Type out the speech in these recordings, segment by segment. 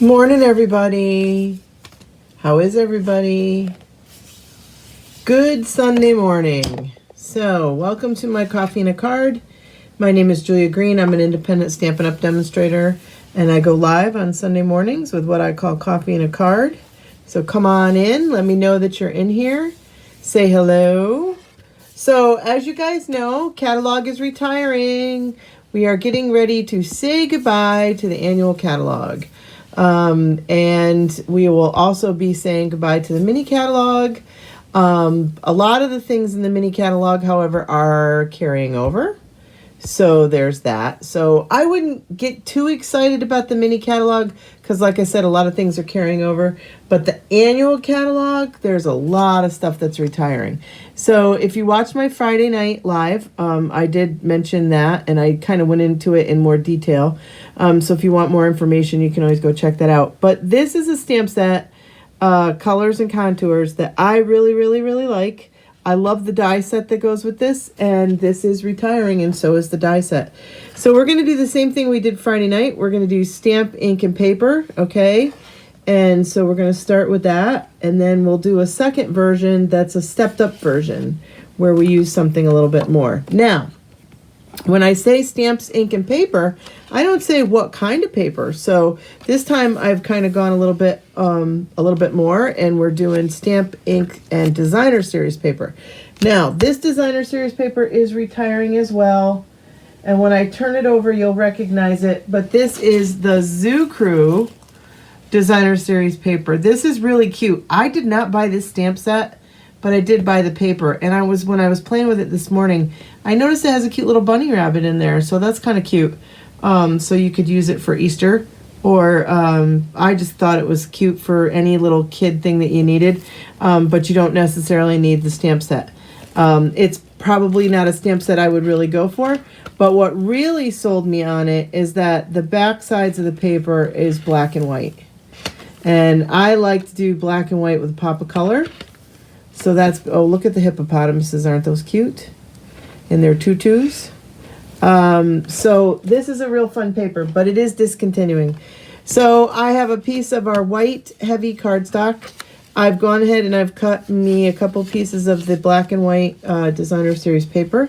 Morning, everybody. How is everybody? Good Sunday morning. So, welcome to my Coffee and a Card. My name is Julia Green. I'm an independent Stampin' Up! Demonstrator, and I go live on Sunday mornings with what I call Coffee and a Card. So, come on in. Let me know that you're in here. Say hello. So, as you guys know, catalog is retiring. We are getting ready to say goodbye to the annual catalog. And we will also be saying goodbye to the mini catalog. A lot of the things in the mini catalog, however, are carrying over. So there's that. So I wouldn't get too excited about the mini catalog because, like I said, a lot of things are carrying over. But the annual catalog, there's a lot of stuff that's retiring. So if you watch my Friday night live, I did mention that, and I kind of went into it in more detail. So if you want more information, you can always go check that out. But this is a stamp set, Colors and Contours, that I really, really, really like. I love the die set that goes with this, and this is retiring, and so is the die set. So we're going to do the same thing we did Friday night. We're going to do stamp, ink, and paper, okay? And so we're going to start with that, and then we'll do a second version that's a stepped-up version where we use something a little bit more. Now, when I say stamps, ink, and paper, I don't say what kind of paper. So this time I've kind of gone a little bit more, and we're doing stamp, ink, and designer series paper. Now, this designer series paper is retiring as well. And when I turn it over, you'll recognize it. But this is the Zoo Crew designer series paper. This is really cute. I did not buy this stamp set, but I did buy the paper. And when I was playing with it this morning, I noticed it has a cute little bunny rabbit in there. So that's kind of cute. So you could use it for Easter, or I just thought it was cute for any little kid thing that you needed. But you don't necessarily need the stamp set. It's probably not a stamp set I would really go for. But what really sold me on it is that the back sides of the paper is black and white. And I like to do black and white with a pop of color. So that's, oh, look at the hippopotamuses. Aren't those cute? In their tutus. So this is a real fun paper, but it is discontinuing. So I have a piece of our white heavy cardstock. I've gone ahead and I've cut me a couple pieces of the black and white designer series paper.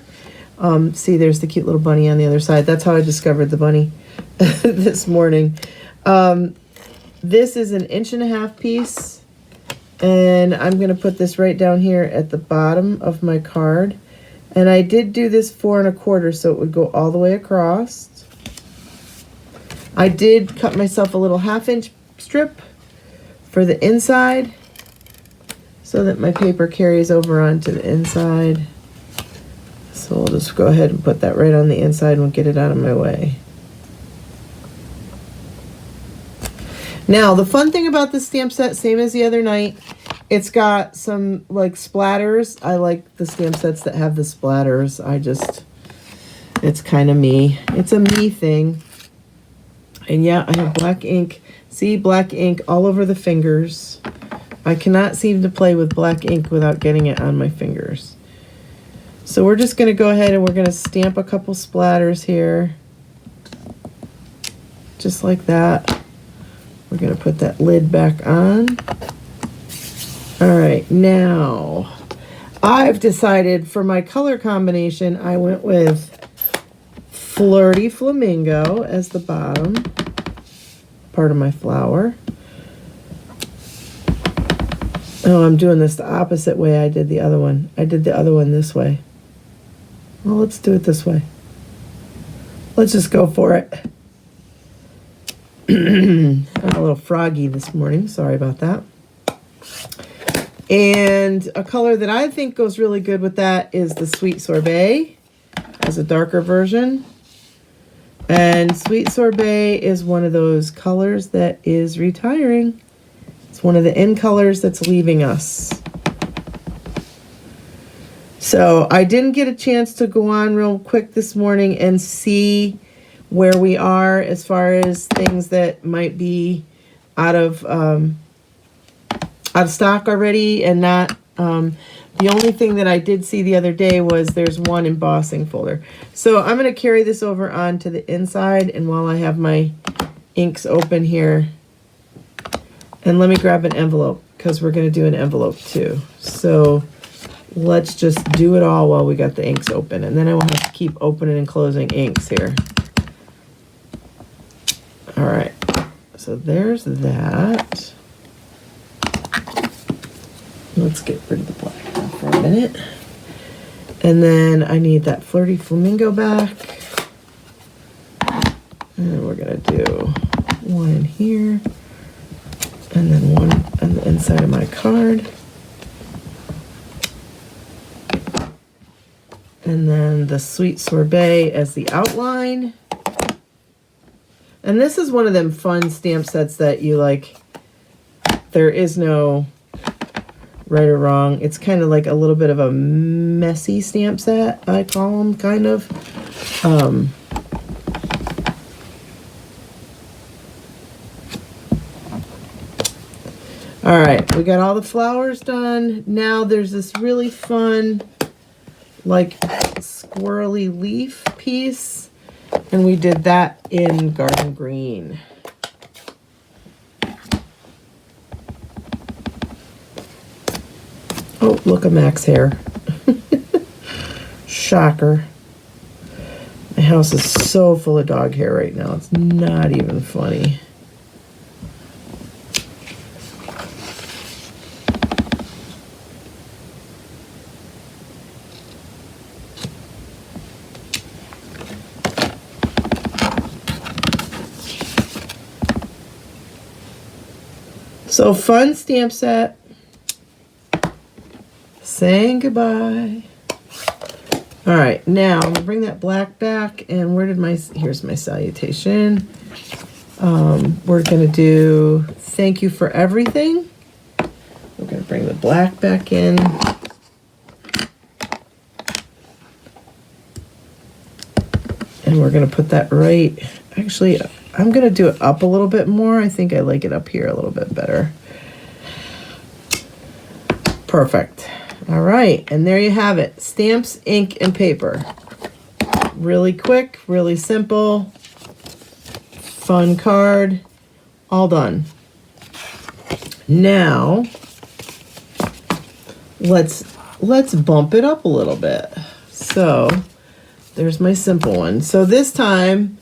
See, there's the cute little bunny on the other side. That's how I discovered the bunny this morning. This is an 1.5 inch piece, and I'm going to put this right down here at the bottom of my card. And I did do this 4 1/4, so it would go all the way across. I did cut myself a little 1/2 inch strip for the inside so that my paper carries over onto the inside. So we'll just go ahead and put that right on the inside and we'll get it out of my way. Now, the fun thing about this stamp set, same as the other night, it's got some like splatters. I like the stamp sets that have the splatters. It's kind of me. It's a me thing. And yeah, I have black ink. See, black ink all over the fingers. I cannot seem to play with black ink without getting it on my fingers. So we're just going to go ahead and we're going to stamp a couple splatters here. Just like that. We're going to put that lid back on. All right, now I've decided for my color combination, I went with Flirty Flamingo as the bottom part of my flower. Oh, I'm doing this the opposite way I did the other one. I did the other one this way. Well, let's do it this way. Let's just go for it. I'm a little froggy this morning. Sorry about that. And a color that I think goes really good with that is the Sweet Sorbet as a darker version. And Sweet Sorbet is one of those colors that is retiring. It's one of the in colors that's leaving us. So I didn't get a chance to go on real quick this morning and see where we are as far as things that might be out of stock already and not. The only thing that I did see the other day was there's one embossing folder. So I'm going to carry this over onto the inside, and while I have my inks open here, And let me grab an envelope because we're going to do an envelope too. So let's just do it all while we got the inks open. And then I won't have to keep opening and closing inks here. All right. So there's that. Let's get rid of the black for a minute. And then I need that Flirty Flamingo back. And then we're going to do one in here. And then one on the inside of my card. And then the Sweet Sorbet as the outline. And this is one of them fun stamp sets that you like, there is no right or wrong. It's kind of like a little bit of a messy stamp set, I call them, kind of. All right, we got all the flowers done. Now there's this really fun, like, squirrely leaf piece. And we did that in Garden Green. Oh, look at Mac's hair. Shocker. My house is so full of dog hair right now. It's not even funny. So fun stamp set. Saying goodbye. All right, now I'm gonna bring that black back, and where did here's my salutation. We're gonna do thank you for everything. We're gonna bring the black back in. And we're gonna put that right, actually, I'm gonna do it up a little bit more. I think I like it up here a little bit better. Perfect. All right, and there you have it. Stamps, ink, and paper. Really quick, really simple, fun card, all done. Now, let's bump it up a little bit. So, there's my simple one. So this time,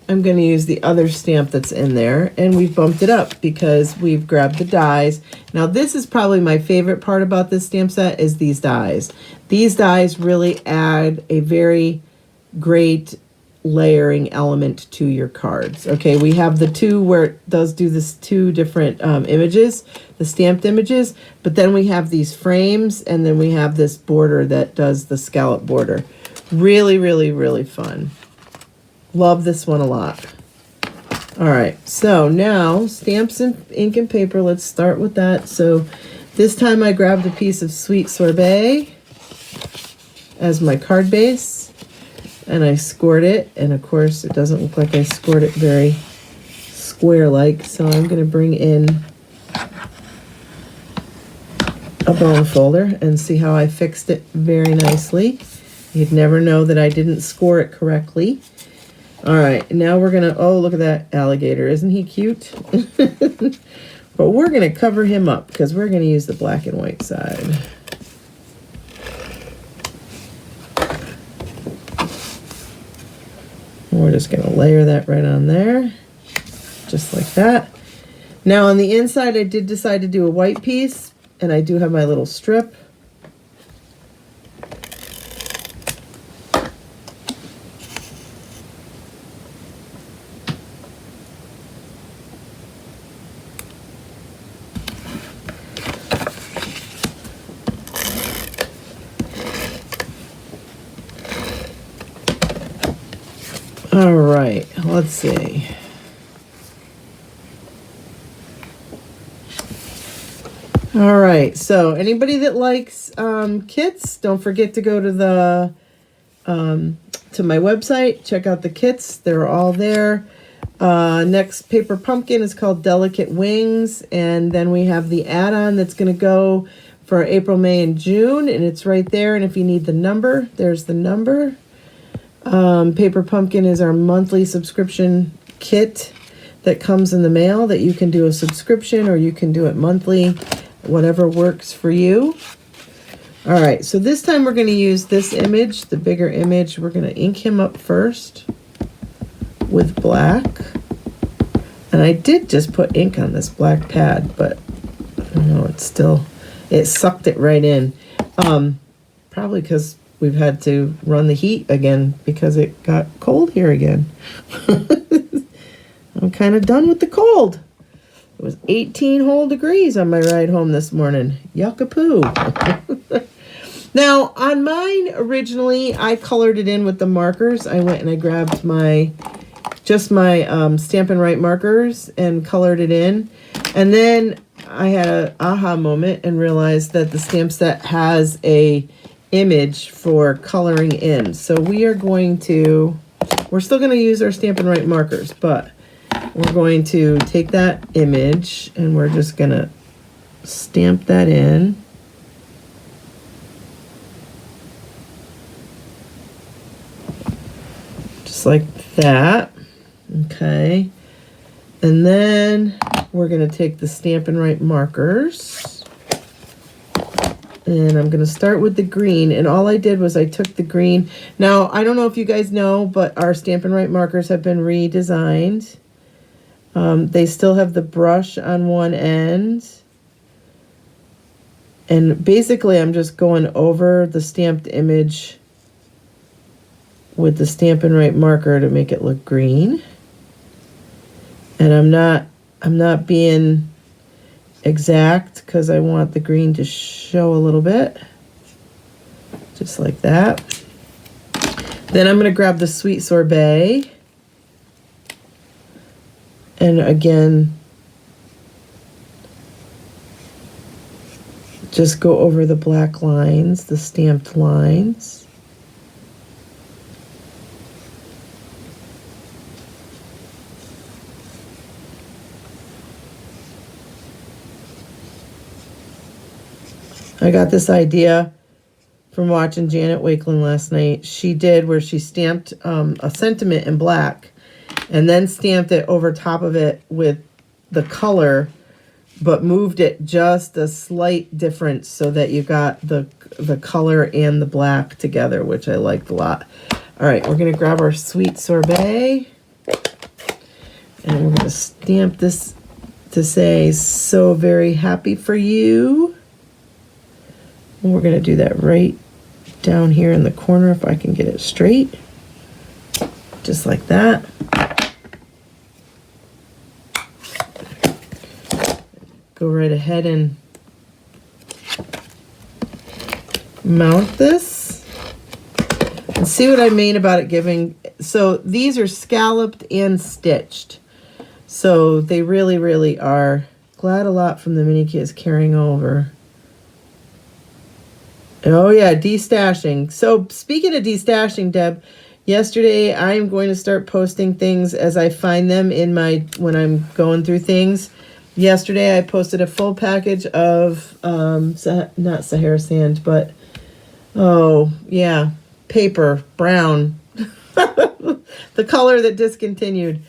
I'm going to use the other stamp that's in there, and we've bumped it up because we've grabbed the dies. Now this is probably my favorite part about this stamp set is these dies. These dies really add a very great layering element to your cards. Okay, we have the two where it does do this two different images, the stamped images, but then we have these frames, and then we have this border that does the scallop border. Really, really, really fun. Love this one a lot. All right, so now stamps and ink and paper. Let's start with that. So this time I grabbed a piece of Sweet Sorbet as my card base, and I scored it. And of course, it doesn't look like I scored it very square-like. So I'm going to bring in a bone folder and see how I fixed it very nicely. You'd never know that I didn't score it correctly. All right, now we're going to, oh, look at that alligator. Isn't he cute? But we're going to cover him up because we're going to use the black and white side. We're just going to layer that right on there, just like that. Now on the inside, I did decide to do a white piece, and I do have my little strip. All right, let's see. All right, so anybody that likes kits, don't forget to go to the to my website, check out the kits. They're all there. Next paper pumpkin is called Delicate Wings, and then we have the add-on that's going to go for April, May, and June, and it's right there. And if you need the number, there's the number. Paper Pumpkin is our monthly subscription kit that comes in the mail that you can do a subscription or you can do it monthly, whatever works for you. All right, so this time we're going to use this image, the bigger image. We're going to ink him up first with black. And I did just put ink on this black pad, but I don't know, it sucked it right in. Probably because we've had to run the heat again because it got cold here again. I'm kind of done with the cold. It was 18 whole degrees on my ride home this morning. Yuck-a-poo. Now, on mine, originally, I colored it in with the markers. I went and I grabbed my Stampin' Write markers and colored it in. And then I had an aha moment and realized that the stamp set has a image for coloring in. So we're still going to use our Stampin' Write markers, but we're going to take that image and we're just going to stamp that in. Just like that. Okay. And then we're going to take the Stampin' Write markers. And I'm going to start with the green. And all I did was I took the green. Now, I don't know if you guys know, but our Stampin' Write markers have been redesigned. They still have the brush on one end. And basically, I'm just going over the stamped image with the Stampin' Write marker to make it look green. And I'm not being exact because I want the green to show a little bit. Just like that. Then I'm going to grab the Sweet Sorbet. And again, just go over the black lines, the stamped lines. I got this idea from watching Janet Wakeland last night. She did where she stamped a sentiment in black and then stamped it over top of it with the color, but moved it just a slight difference so that you got the color and the black together, which I liked a lot. All right, we're going to grab our Sweet Sorbet and we're going to stamp this to say, "So very happy for you." And we're going to do that right down here in the corner if I can get it straight. Just like that. Go right ahead and mount this. And see what I mean about it giving. So these are scalloped and stitched. So they really, really are. Glad a lot from the mini kit is carrying over. Oh yeah, destashing. So speaking of destashing, Deb, yesterday I am going to start posting things as I find them when I'm going through things. Yesterday I posted a full package of not Sahara sand, but paper brown, the color that discontinued.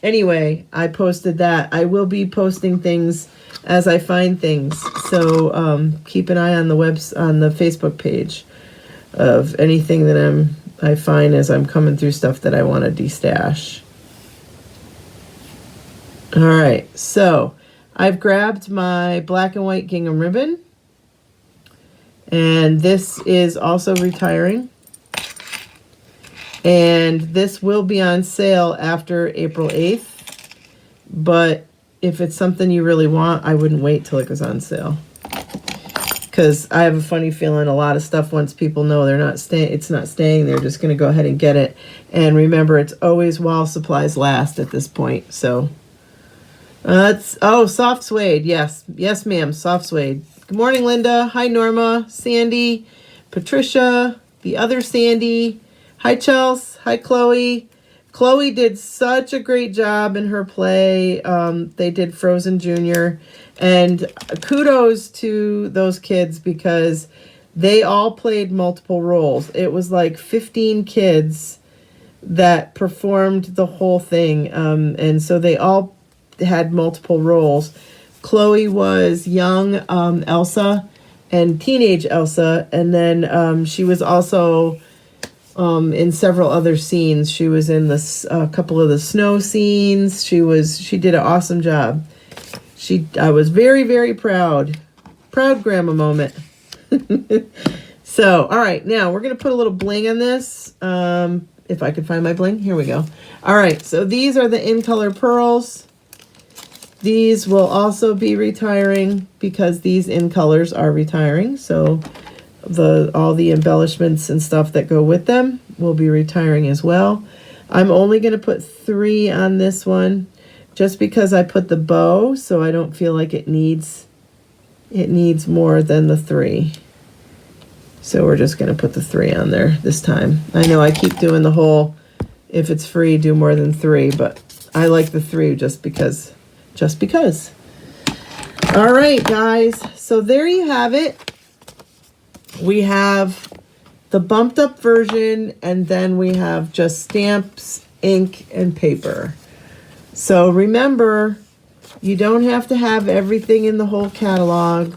Anyway, I posted that. I will be posting things as I find things. So keep an eye on the Facebook page of anything that I find as I'm coming through stuff that I want to destash. All right, so I've grabbed my black and white gingham ribbon, and this is also retiring. And this will be on sale after April 8th, but if it's something you really want, I wouldn't wait till it goes on sale. Because I have a funny feeling a lot of stuff, once people know it's not staying, they're just going to go ahead and get it. And remember, it's always while supplies last at this point. So, soft suede. Yes, ma'am, soft suede. Good morning, Linda. Hi, Norma, Sandy, Patricia, the other Sandy. Hi, Chels. Hi, Chloe. Chloe did such a great job in her play. They did Frozen Junior. And kudos to those kids because they all played multiple roles. It was like 15 kids that performed the whole thing. And so they all had multiple roles. Chloe was young Elsa and teenage Elsa, and then she was also in several other scenes. She was in a couple of the snow scenes. She did an awesome job. I was very, very proud. Proud grandma moment. So, all right, now we're going to put a little bling on this. If I could find my bling, here we go. All right, so these are the in color pearls. These will also be retiring because these in colors are retiring. So all the embellishments and stuff that go with them will be retiring as well. I'm only going to put 3 on this one just because I put the bow, so I don't feel like it needs more than the 3. So we're just going to put the 3 on there this time. I know I keep doing the whole, if it's free, do more than 3, but I like the 3 just because. All right, guys. So there you have it. We have the bumped up version, and then we have just stamps, ink, and paper. So remember, you don't have to have everything in the whole catalog.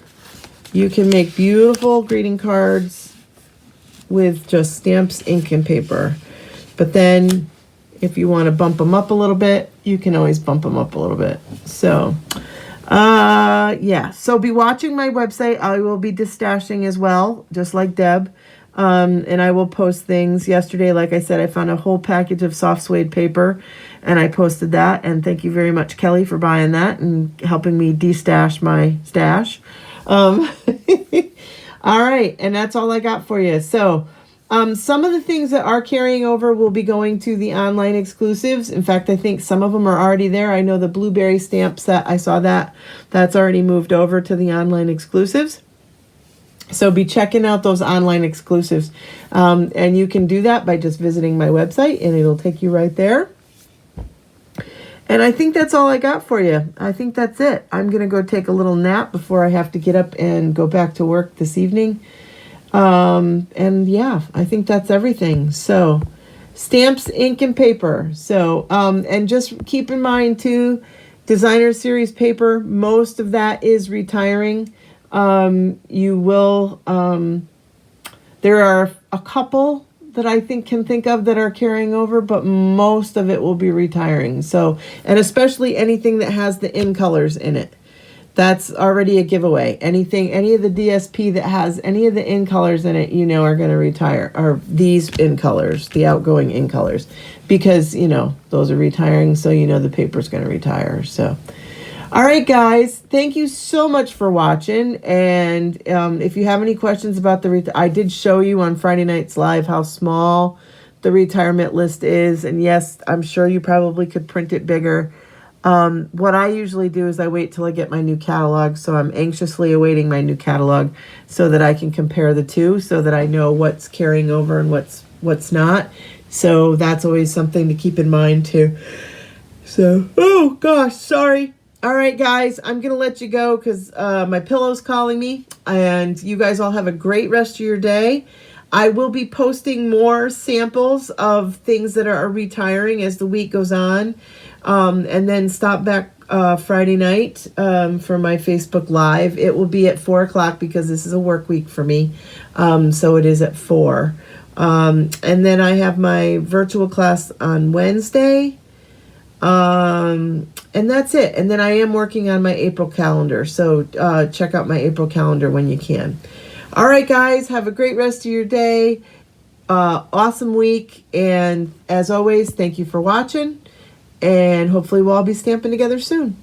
You can make beautiful greeting cards with just stamps, ink, and paper. But then if you want to bump them up a little bit, you can always bump them up a little bit. So, yeah. So be watching my website. I will be distashing as well, just like Deb. And I will post things. Yesterday, like I said, I found a whole package of soft suede paper, and I posted that. And thank you very much, Kelly, for buying that and helping me destash my stash. All right, and that's all I got for you. So, some of the things that are carrying over will be going to the online exclusives. In fact, I think some of them are already there. I know the blueberry stamp set, I saw that's already moved over to the online exclusives. So be checking out those online exclusives. And you can do that by just visiting my website, and it'll take you right there. And I think that's all I got for you. I think that's it. I'm going to go take a little nap before I have to get up and go back to work this evening. And yeah, I think that's everything. So stamps, ink, and paper. So, and just keep in mind too, designer series paper, most of that is retiring. You will, there are a couple that I can think of that are carrying over, but most of it will be retiring. So, and especially anything that has the in colors in it. That's already a giveaway. Any of the DSP that has any of the in colors in it, are going to retire, or these in colors, the outgoing in colors, because, those are retiring. So, the paper's going to retire. So, all right, guys, thank you so much for watching. And if you have any questions about I did show you on Friday Night's Live how small the retirement list is. And yes, I'm sure you probably could print it bigger. What I usually do is I wait till I get my new catalog. So I'm anxiously awaiting my new catalog so that I can compare the two, so that I know what's carrying over and what's not. So that's always something to keep in mind too. So, oh gosh, sorry. All right, guys, I'm going to let you go because my pillow's calling me. And you guys all have a great rest of your day. I will be posting more samples of things that are retiring as the week goes on. And then stop back Friday night for my Facebook Live. It will be at 4 o'clock because this is a work week for me. So it is at 4. And then I have my virtual class on Wednesday. And that's it. And then I am working on my April calendar. So check out my April calendar when you can. All right, guys, have a great rest of your day. Awesome week. And as always, thank you for watching. And hopefully we'll all be stamping together soon.